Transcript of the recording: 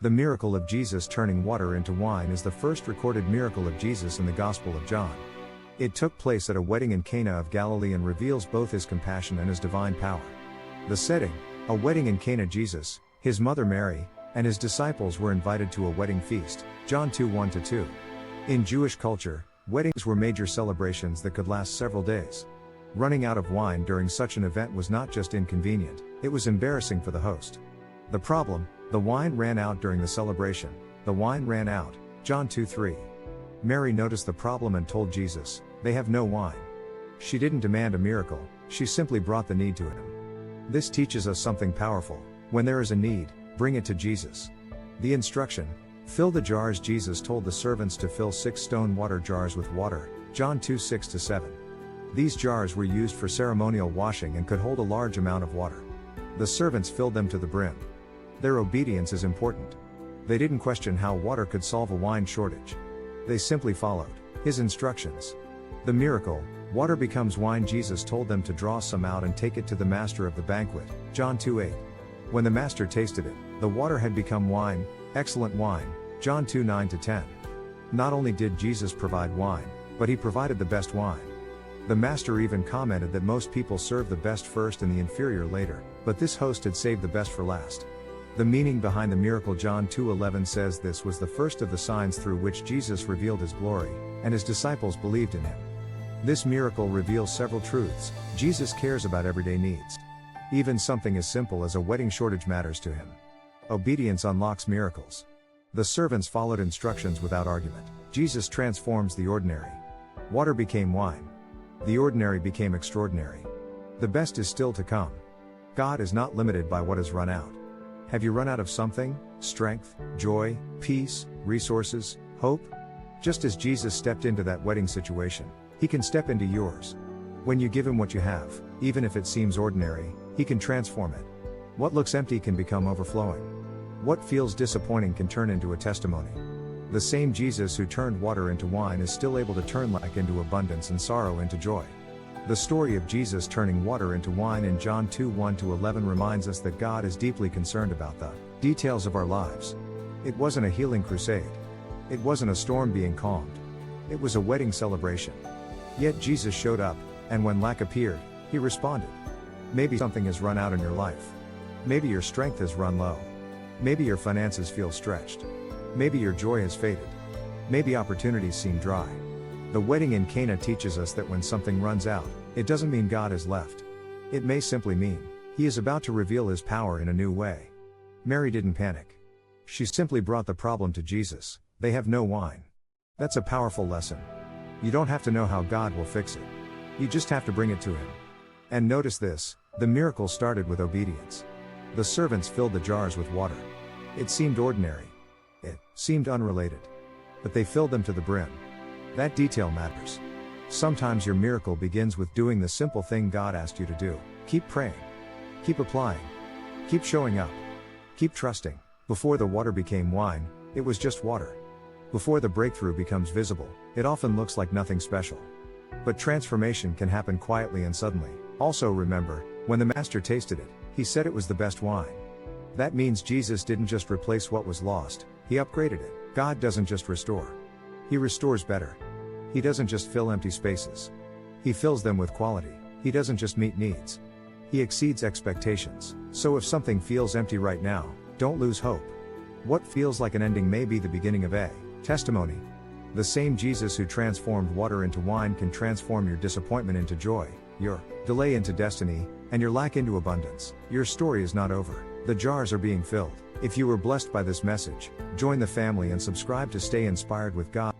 The miracle of Jesus turning water into wine is the first recorded miracle of Jesus in the Gospel of John. It took place at a wedding in Cana of Galilee and reveals both his compassion and his divine power. The setting, a wedding in Cana. Jesus, his mother Mary, and his disciples were invited to a wedding feast, John 2:1-2. In Jewish culture, weddings were major celebrations that could last several days. Running out of wine during such an event was not just inconvenient, it was embarrassing for the host. The problem, the wine ran out during the celebration. The wine ran out, John 2:3. Mary noticed the problem and told Jesus, "They have no wine." She didn't demand a miracle, she simply brought the need to him. This teaches us something powerful. When there is a need, bring it to Jesus. The instruction, fill the jars. Jesus told the servants to fill 6 stone water jars with water, John 2:6-7. These jars were used for ceremonial washing and could hold a large amount of water. The servants filled them to the brim. Their obedience is important. They didn't question how water could solve a wine shortage. They simply followed his instructions. The miracle, water becomes wine. Jesus told them to draw some out and take it to the master of the banquet, John 2:8. When the master tasted it, the water had become wine, excellent wine, John 2:9-10. Not only did Jesus provide wine, but he provided the best wine. The master even commented that most people serve the best first and the inferior later, but this host had saved the best for last. The meaning behind the miracle, John 2:11 says this was the first of the signs through which Jesus revealed his glory, and his disciples believed in him. This miracle reveals several truths. Jesus cares about everyday needs. Even something as simple as a wedding shortage matters to him. Obedience unlocks miracles. The servants followed instructions without argument. Jesus transforms the ordinary. Water became wine. The ordinary became extraordinary. The best is still to come. God is not limited by what has run out. Have you run out of something? Strength, joy, peace, resources, hope? Just as Jesus stepped into that wedding situation, he can step into yours. When you give him what you have, even if it seems ordinary, he can transform it. What looks empty can become overflowing. What feels disappointing can turn into a testimony. The same Jesus who turned water into wine is still able to turn lack into abundance and sorrow into joy. The story of Jesus turning water into wine in John 2:1-11 reminds us that God is deeply concerned about the details of our lives. It wasn't a healing crusade. It wasn't a storm being calmed. It was a wedding celebration. Yet Jesus showed up, and when lack appeared, he responded. Maybe something has run out in your life. Maybe your strength has run low. Maybe your finances feel stretched. Maybe your joy has faded. Maybe opportunities seem dry. The wedding in Cana teaches us that when something runs out, it doesn't mean God has left. It may simply mean he is about to reveal his power in a new way. Mary didn't panic. She simply brought the problem to Jesus. They have no wine. That's a powerful lesson. You don't have to know how God will fix it. You just have to bring it to him. And notice this, the miracle started with obedience. The servants filled the jars with water. It seemed ordinary. It seemed unrelated. But they filled them to the brim. That detail matters. Sometimes your miracle begins with doing the simple thing God asked you to do. Keep praying. Keep applying. Keep showing up. Keep trusting. Before the water became wine, it was just water. Before the breakthrough becomes visible, it often looks like nothing special. But transformation can happen quietly and suddenly. Also remember, when the master tasted it, he said it was the best wine. That means Jesus didn't just replace what was lost, he upgraded it. God doesn't just restore. He restores better. He doesn't just fill empty spaces. He fills them with quality. He doesn't just meet needs. He exceeds expectations. So if something feels empty right now, don't lose hope. What feels like an ending may be the beginning of a testimony. The same Jesus who transformed water into wine can transform your disappointment into joy, your delay into destiny, and your lack into abundance. Your story is not over. The jars are being filled. If you were blessed by this message, join the family and subscribe to stay inspired with God.